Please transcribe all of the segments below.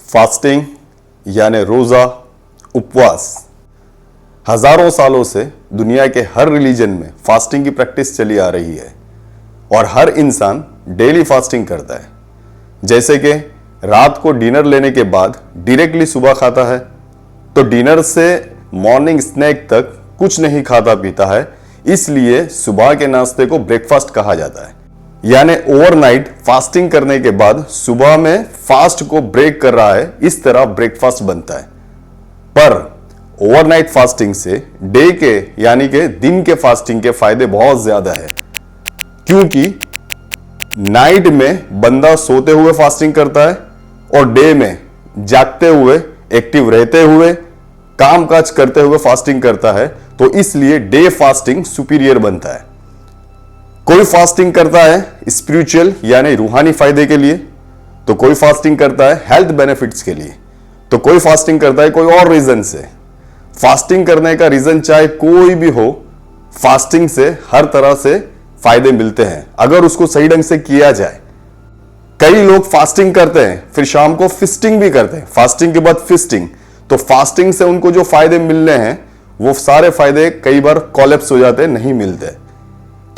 Fasting यानी रोजा, उपवास हजारों सालों से दुनिया के हर रिलीजन में फास्टिंग की प्रैक्टिस चली आ रही है और हर इंसान डेली फास्टिंग करता है। जैसे कि रात को डिनर लेने के बाद डायरेक्टली सुबह खाता है, तो डिनर से मॉर्निंग स्नैक तक कुछ नहीं खाता पीता है, इसलिए सुबह के नाश्ते को ब्रेकफास्ट कहा जाता है। यानी ओवरनाइट फास्टिंग करने के बाद सुबह में फास्ट को ब्रेक कर रहा है, इस तरह ब्रेकफास्ट बनता है। पर ओवरनाइट फास्टिंग से डे के यानी कि दिन के फास्टिंग के फायदे बहुत ज्यादा है, क्योंकि नाइट में बंदा सोते हुए फास्टिंग करता है और डे में जागते हुए, एक्टिव रहते हुए, काम काज करते हुए फास्टिंग करता है। तो इसलिए डे फास्टिंग सुपीरियर बनता है। कोई फास्टिंग करता है स्पिरिचुअल यानी रूहानी फायदे के लिए, तो कोई फास्टिंग करता है हेल्थ बेनिफिट्स के लिए, तो कोई फास्टिंग करता है कोई और रीजन से। फास्टिंग करने का रीजन चाहे कोई भी हो, फास्टिंग से हर तरह से फायदे मिलते हैं अगर उसको सही ढंग से किया जाए। कई लोग फास्टिंग करते हैं फिर शाम को फिस्टिंग भी करते हैं, फास्टिंग के बाद फिस्टिंग। तो फास्टिंग से उनको जो फायदे मिलने हैं वो सारे फायदे कई बार कोलैप्स हो जाते हैं, नहीं मिलते।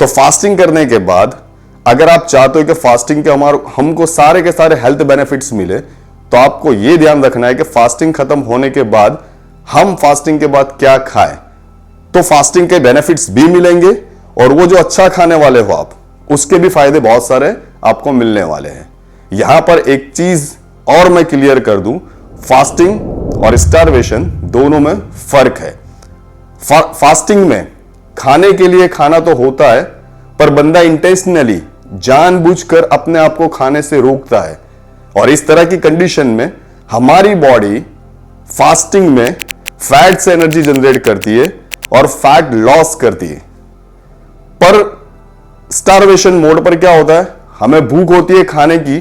तो फास्टिंग करने के बाद अगर आप चाहते हो कि फास्टिंग के हमको सारे के सारे हेल्थ बेनिफिट्स मिले, तो आपको यह ध्यान रखना है कि फास्टिंग खत्म होने के बाद हम फास्टिंग के बाद क्या खाएं, तो फास्टिंग के बेनिफिट्स भी मिलेंगे और वो जो अच्छा खाने वाले हो आप, उसके भी फायदे बहुत सारे आपको मिलने वाले हैं। यहां पर एक चीज और मैं क्लियर कर दूं, फास्टिंग और स्टारवेशन दोनों में फर्क है। फास्टिंग में खाने के लिए खाना तो होता है, पर बंदा इंटेंशनली जानबूझकर अपने आप को खाने से रोकता है, और इस तरह की कंडीशन में हमारी बॉडी फास्टिंग में फैट से एनर्जी जनरेट करती है और फैट लॉस करती है। पर स्टारवेशन मोड पर क्या होता है, हमें भूख होती है खाने की,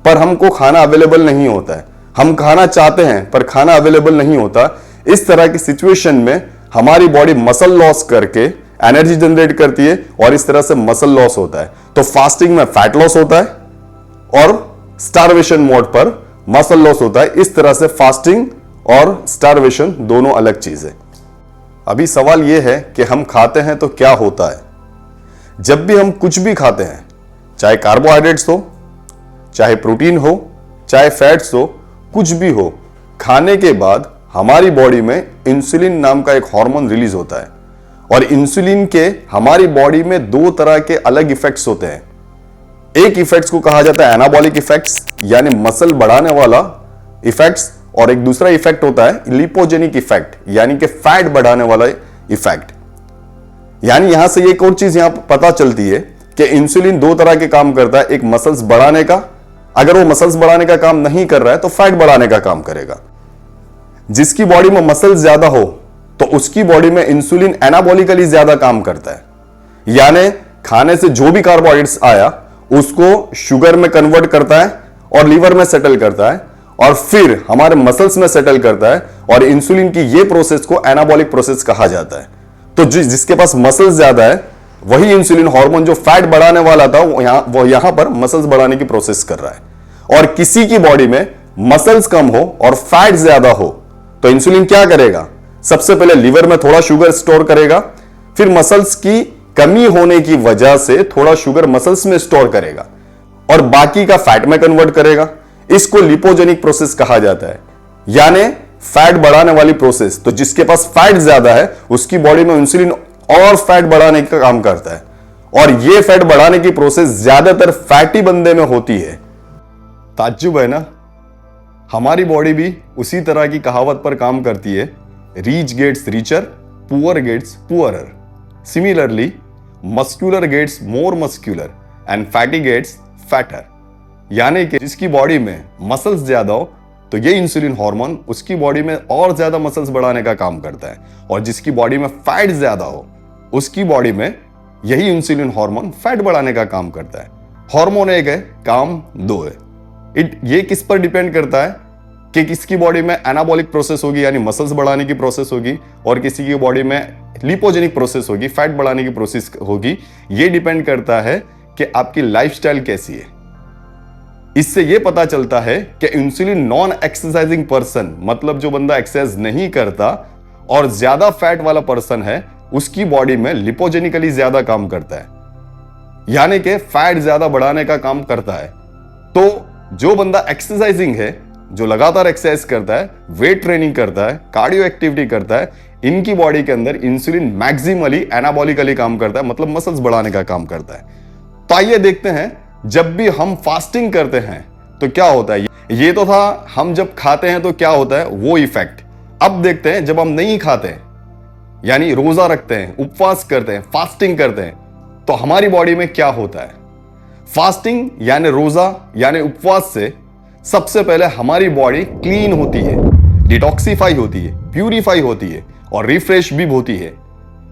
पर हमको खाना अवेलेबल नहीं होता है। हम खाना चाहते हैं पर खाना अवेलेबल नहीं होता। इस तरह की सिचुएशन में हमारी बॉडी मसल लॉस करके एनर्जी जनरेट करती है और इस तरह से मसल लॉस होता है। तो फास्टिंग में फैट लॉस होता है और स्टारवेशन मोड पर मसल लॉस होता है। इस तरह से फास्टिंग और स्टारवेशन दोनों अलग चीज है। अभी सवाल यह है कि हम खाते हैं तो क्या होता है। जब भी हम कुछ भी खाते हैं, चाहे कार्बोहाइड्रेट्स हो, चाहे प्रोटीन हो, चाहे फैट्स हो, कुछ भी हो, खाने के बाद हमारी बॉडी में इंसुलिन नाम का एक हार्मोन रिलीज होता है, और इंसुलिन के हमारी बॉडी में दो तरह के अलग इफेक्ट्स होते हैं। एक इफेक्ट्स को कहा जाता है एनाबॉलिक इफेक्ट्स यानी मसल बढ़ाने वाला इफेक्ट्स, और एक दूसरा इफेक्ट होता है लिपोजेनिक इफेक्ट यानी कि फैट बढ़ाने वाला इफेक्ट। यानी यहां से एक और चीज यहां पता चलती है कि इंसुलिन दो तरह के काम करता है, एक मसल्स बढ़ाने का, अगर वो मसल्स बढ़ाने का काम नहीं कर रहा है तो फैट बढ़ाने का काम करेगा। जिसकी बॉडी में मसल्स ज्यादा हो तो उसकी बॉडी में इंसुलिन एनाबॉलिकली ज्यादा काम करता है, यानी खाने से जो भी कार्बोहाइड्रेट्स आया उसको शुगर में कन्वर्ट करता है और लीवर में सेटल करता है और फिर हमारे मसल्स में सेटल करता है, और इंसुलिन की ये प्रोसेस को एनाबॉलिक प्रोसेस कहा जाता है। तो जिसके पास मसल्स ज्यादा है वही इंसुलिन हार्मोन जो फैट बढ़ाने वाला था वो यहां पर मसल्स बढ़ाने की प्रोसेस कर रहा है। और किसी की बॉडी में मसल्स कम हो और फैट ज्यादा हो तो इंसुलिन क्या करेगा, सबसे पहले लीवर में थोड़ा शुगर स्टोर करेगा, फिर मसल्स की कमी होने की वजह से थोड़ा शुगर मसल्स में स्टोर करेगा और बाकी का फैट में कन्वर्ट करेगा। इसको लिपोजेनिक प्रोसेस कहा जाता है, यानी फैट बढ़ाने वाली प्रोसेस। तो जिसके पास फैट ज्यादा है उसकी बॉडी में इंसुलिन और फैट बढ़ाने का काम करता है, और यह फैट बढ़ाने की प्रोसेस ज्यादातर फैटी बंदे में होती है। ताज्जुब है ना। हमारी बॉडी भी उसी तरह की कहावत पर काम करती है, rich gets richer, poor gets poorer. Similarly muscular gets more muscular and fatty gets fatter. यानी कि जिसकी बॉडी में मसल्स ज्यादा हो तो ये इंसुलिन हार्मोन उसकी बॉडी में और ज्यादा मसल्स बढ़ाने का काम करता है, और जिसकी बॉडी में फैट ज्यादा हो उसकी बॉडी में यही इंसुलिन हार्मोन फैट बढ़ाने का काम करता है। हार्मोन एक है, काम दो है। ये किस पर डिपेंड करता है कि किसकी बॉडी में एनाबॉलिक प्रोसेस होगी यानी मसल्स बढ़ाने की प्रोसेस होगी, और किसी की बॉडी में लिपोजेनिक प्रोसेस होगी, फैट बढ़ाने की प्रोसेस होगी। ये डिपेंड करता है कि आपकी लाइफस्टाइल कैसी है। इससे यह पता चलता है कि इंसुलिन नॉन एक्सरसाइजिंग पर्सन, मतलब जो बंदा एक्सरसाइज नहीं करता और ज्यादा फैट वाला पर्सन है, उसकी बॉडी में लिपोजेनिकली ज्यादा काम करता है, यानी कि फैट ज्यादा बढ़ाने का काम करता है। तो जो बंदा एक्सरसाइजिंग है, जो लगातार एक्सरसाइज करता है, वेट ट्रेनिंग करता है, कार्डियो एक्टिविटी करता है, इनकी बॉडी के अंदर इंसुलिन मैक्सिमली एनाबॉलिकली काम करता है, मतलब मसल्स बढ़ाने का काम करता है। तो आइए देखते हैं, जब भी हम फास्टिंग करते हैं तो क्या होता है। ये तो था हम जब खाते हैं तो क्या होता है वो इफेक्ट। अब देखते हैं जब हम नहीं खाते हैं, यानी रोजा रखते हैं, उपवास करते हैं, फास्टिंग करते हैं, तो हमारी बॉडी में क्या होता है। फास्टिंग यानी रोजा यानी उपवास से सबसे पहले हमारी बॉडी क्लीन होती है, डिटॉक्सिफाई होती है, प्यूरिफाई होती है और रिफ्रेश भी होती है,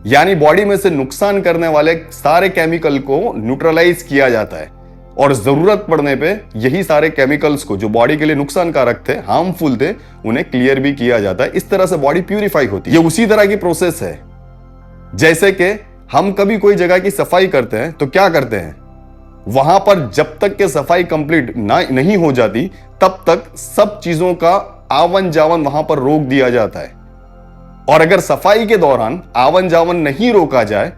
यानी बॉडी में से नुकसान करने वाले सारे केमिकल को न्यूट्रलाइज किया जाता है और जरूरत पड़ने पे यही सारे केमिकल्स को जो बॉडी के लिए नुकसानकारक थे, हार्मफुल थे, उन्हें क्लियर भी किया जाता है। इस तरह से बॉडी प्यूरिफाई होती है। ये उसी तरह की प्रोसेस है जैसे कि हम कभी कोई जगह की सफाई करते हैं तो क्या करते हैं, वहां पर जब तक के सफाई कंप्लीट नहीं हो जाती तब तक सब चीजों का आवन जावन वहां पर रोक दिया जाता है। और अगर सफाई के दौरान आवन जावन नहीं रोका जाए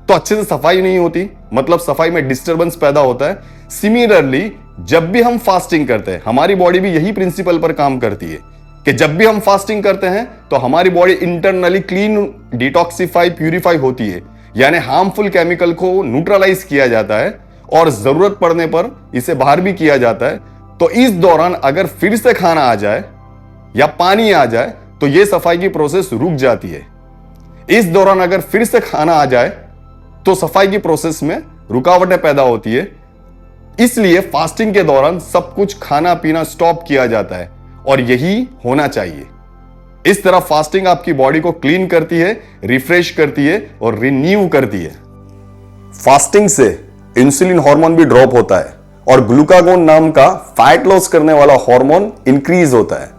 तो अच्छे से सफाई नहीं होती, मतलब सफाई में डिस्टरबेंस पैदा होता है। सिमिलरली जब भी हम फास्टिंग करते हैं, हमारी बॉडी भी यही प्रिंसिपल पर काम करती है कि जब भी हम फास्टिंग करते हैं तो हमारी body internally clean, detoxify, purify होती है, यानी हार्मफुल केमिकल को न्यूट्रलाइज किया जाता है और जरूरत पड़ने पर इसे बाहर भी किया जाता है। तो इस दौरान अगर फिर से खाना आ जाए या पानी आ जाए तो यह सफाई की प्रोसेस रुक जाती है। इस दौरान अगर फिर से खाना आ जाए तो सफाई की प्रोसेस में रुकावटें पैदा होती है। इसलिए फास्टिंग के दौरान सब कुछ खाना पीना स्टॉप किया जाता है और यही होना चाहिए। इस तरह फास्टिंग आपकी बॉडी को क्लीन करती है, रिफ्रेश करती है और रिन्यू करती है। फास्टिंग से इंसुलिन हार्मोन भी ड्रॉप होता है और ग्लूकागोन नाम का फैट लॉस करने वाला हार्मोन इंक्रीज होता है,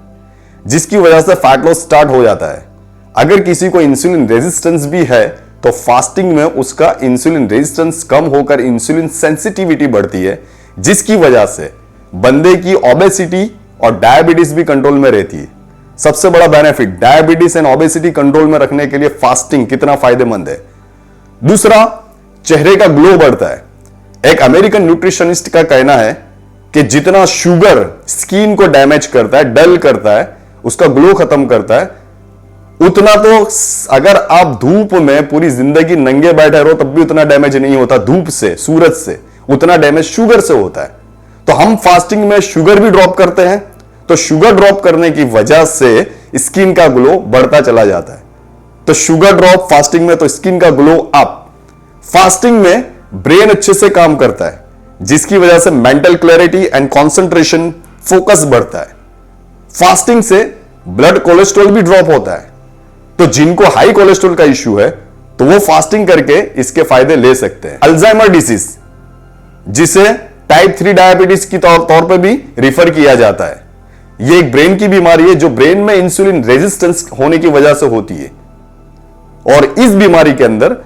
जिसकी वजह से फैट लॉस स्टार्ट हो जाता है। अगर किसी को इंसुलिन रेजिस्टेंस भी है तो फास्टिंग में उसका इंसुलिन रेजिस्टेंस कम होकर इंसुलिन सेंसिटिविटी बढ़ती है, जिसकी वजह से बंदे की ओबेसिटी और डायबिटीज भी कंट्रोल में रहती है। सबसे बड़ा benefit, diabetes and obesity control में रखने के लिए फास्टिंग कितना फायदेमंद है। दूसरा, चेहरे का ग्लो बढ़ता है। एक अमेरिकन न्यूट्रिशनिस्ट का कहना है कि जितना शुगर स्किन को डैमेज करता है, डल करता है, उसका ग्लो खत्म करता है, उतना तो अगर आप धूप में पूरी जिंदगी नंगे बैठे रहो तब भी उतना डैमेज नहीं होता धूप से, सूरज से, उतना डैमेज शुगर से होता है। तो हम फास्टिंग में शुगर भी ड्रॉप करते हैं, तो शुगर ड्रॉप करने की वजह से स्किन का ग्लो बढ़ता चला जाता है। तो शुगर ड्रॉप फास्टिंग में, तो स्किन का ग्लो अप। फास्टिंग में ब्रेन अच्छे से काम करता है, जिसकी वजह से mental clarity and concentration, focus बढ़ता है। फास्टिंग से ब्लड कोलेस्ट्रॉल भी ड्रॉप होता है। तो जिनको हाई कोलेस्ट्रॉल का इश्यू है तो वो फास्टिंग करके इसके फायदे ले सकते हैं। अल्जाइमर डिसीज, जिसे टाइप 3 डायबिटीज की तौर पर भी रिफर किया जाता है, ये एक ब्रेन की बीमारी है जो ब्रेन में इंसुलिन रेजिस्टेंस होने की वजह से होती है। और इस बीमारी के अंदर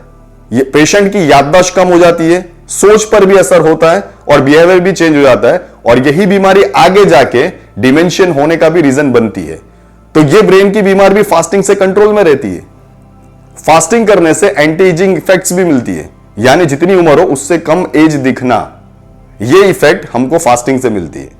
ये पेशेंट की याददाश्त कम हो जाती है, सोच पर भी असर होता है और बिहेवियर भी चेंज हो जाता है, और यही बीमारी आगे जाके डिमेंशियन होने का भी रीजन बनती है। तो ये ब्रेन की बीमारी भी फास्टिंग से कंट्रोल में रहती है। फास्टिंग करने से एंटी एजिंग इफेक्ट्स भी मिलती है, यानी जितनी उम्र हो उससे कम एज दिखना, ये इफेक्ट हमको फास्टिंग से मिलती है।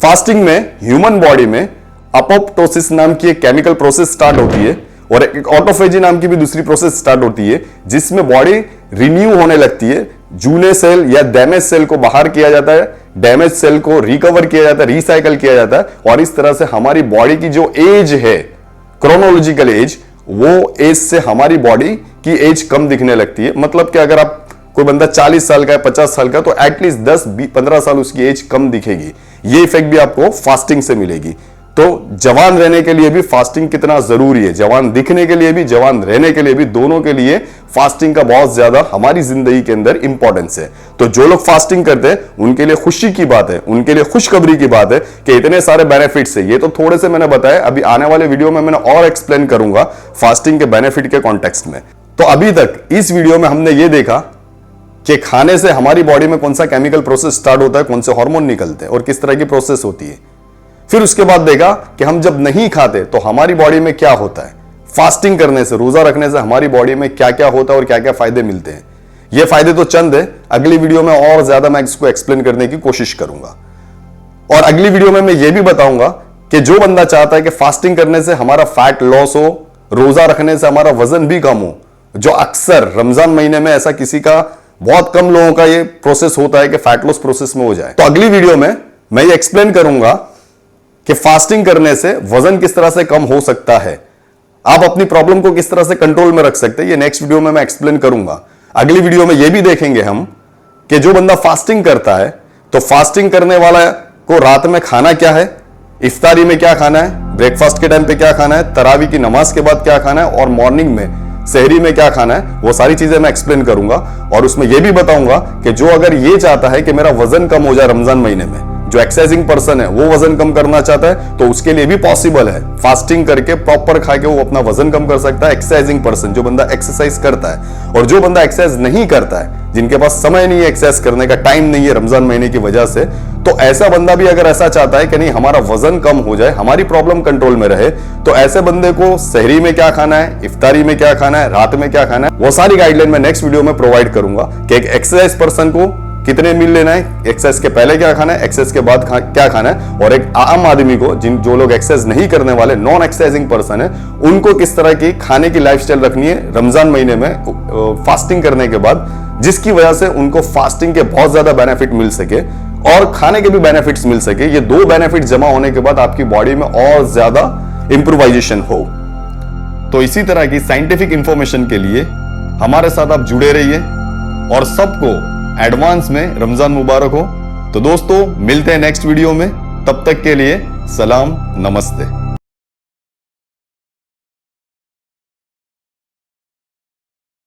फास्टिंग में ह्यूमन बॉडी में अपोप्टोसिस नाम की एक केमिकल प्रोसेस स्टार्ट होती है और एक ऑटोफेजी नाम की भी दूसरी प्रोसेस स्टार्ट होती है, जिसमें बॉडी रिन्यू होने लगती है। जूने सेल या डैमेज सेल को बाहर किया जाता है, डैमेज सेल को रिकवर किया जाता है, रिसाइकल किया जाता है, और इस तरह से हमारी बॉडी की जो एज है, क्रोनोलॉजिकल एज, वो एज से हमारी बॉडी की एज कम दिखने लगती है। मतलब कि अगर आप कोई बंदा 40 साल का है, 50 साल का, तो एटलीस्ट 10-15 साल उसकी एज कम दिखेगी। ये इफेक्ट भी आपको फास्टिंग से मिलेगी। तो जवान रहने के लिए भी फास्टिंग कितना जरूरी है, जवान दिखने के लिए भी, जवान रहने के लिए भी, दोनों के लिए फास्टिंग का बहुत ज्यादा हमारी जिंदगी के अंदर इंपॉर्टेंस है। तो जो लोग फास्टिंग करते हैं उनके लिए खुशी की बात है, उनके लिए खुशखबरी की बात है कि इतने सारे बेनिफिट्स है। ये तो थोड़े से मैंने बताया, अभी आने वाले वीडियो में मैंने और एक्सप्लेन करूंगा फास्टिंग के बेनिफिट के कॉन्टेक्स्ट में। तो अभी तक इस वीडियो में हमने ये देखा कि खाने से हमारी बॉडी में कौन सा केमिकल प्रोसेस स्टार्ट होता है, कौन से हार्मोन निकलते हैं और किस तरह की प्रोसेस होती है। फिर उसके बाद देखा कि हम जब नहीं खाते तो हमारी बॉडी में क्या होता है, फास्टिंग करने से, रोजा रखने से हमारी बॉडी में क्या क्या होता है और क्या क्या फायदे मिलते हैं। ये फायदे तो चंद है, अगली वीडियो में और ज्यादा मैं इसको एक्सप्लेन करने की कोशिश करूंगा। और अगली वीडियो में मैं ये भी बताऊंगा कि जो बंदा चाहता है कि फास्टिंग करने से हमारा फैट लॉस हो, रोजा रखने से हमारा वजन भी कम हो, जो अक्सर रमजान महीने में ऐसा किसी का, बहुत कम लोगों का ये प्रोसेस होता है कि फैट लॉस प्रोसेस में हो जाए। तो अगली वीडियो में मैं ये एक्सप्लेन करूंगा कि फास्टिंग करने से वजन किस तरह से कम हो सकता है, आप अपनी प्रॉब्लम को किस तरह से कंट्रोल में रख सकते हैं। ये नेक्स्ट वीडियो में मैं एक्सप्लेन करूंगा। अगली वीडियो में ये भी देखेंगे हम कि जो बंदा फास्टिंग करता है तो फास्टिंग करने वाला को रात में खाना क्या है, इफ्तारी में क्या खाना है, ब्रेकफास्ट के टाइम पे क्या खाना है, तरावी की नमाज के बाद क्या खाना है और मॉर्निंग में सहरी में क्या खाना है, वो सारी चीजें मैं एक्सप्लेन करूंगा। और उसमें यह भी बताऊंगा कि जो अगर ये चाहता है कि मेरा वजन कम हो जाए रमजान महीने में, जो एक्सरसाइजिंग पर्सन है वो वजन कम करना चाहता है तो उसके लिए भी पॉसिबल है, फास्टिंग करके प्रॉपर खा के वो अपना वजन कम कर सकता है। एक्सरसाइजिंग पर्सन, जो बंदा एक्सरसाइज करता है, और जो बंदा एक्सरसाइज नहीं करता है, जिनके पास समय नहीं है एक्सरसाइज करने का, टाइम नहीं है रमजान महीने की वजह से, तो ऐसा बंदा भी अगर ऐसा चाहता है कि नहीं हमारा वजन कम हो जाए, हमारी प्रॉब्लम कंट्रोल में रहे, तो ऐसे बंदे को सहरी में क्या खाना है, इफ्तारी में क्या खाना है, रात में क्या खाना है, वो सारी गाइडलाइन मैं नेक्स्ट वीडियो में प्रोवाइड करूंगा कि एक एक्सरसाइज पर्सन को कितने मील लेना है, एक्सरसाइज के पहले क्या खाना है, एक्सरसाइज के बाद क्या खाना है, और एक आम आदमी को, जो लोग एक्सरसाइज नहीं करने वाले, नॉन एक्सरसाइजिंग पर्सन है, उनको किस तरह की खाने की लाइफस्टाइल रखनी है रमजान महीने में फास्टिंग करने के बाद, जिसकी वजह से उनको फास्टिंग के बहुत ज्यादा बेनिफिट मिल सके और खाने के भी बेनिफिट्स मिल सके। ये दो बेनिफिट जमा होने के बाद आपकी बॉडी में और ज्यादा इंप्रूवाइजेशन हो। तो इसी तरह की साइंटिफिक इंफॉर्मेशन के लिए हमारे साथ आप जुड़े रहिए और सबको एडवांस में रमजान मुबारक हो। तो दोस्तों मिलते हैं नेक्स्ट वीडियो में, तब तक के लिए सलाम, नमस्ते।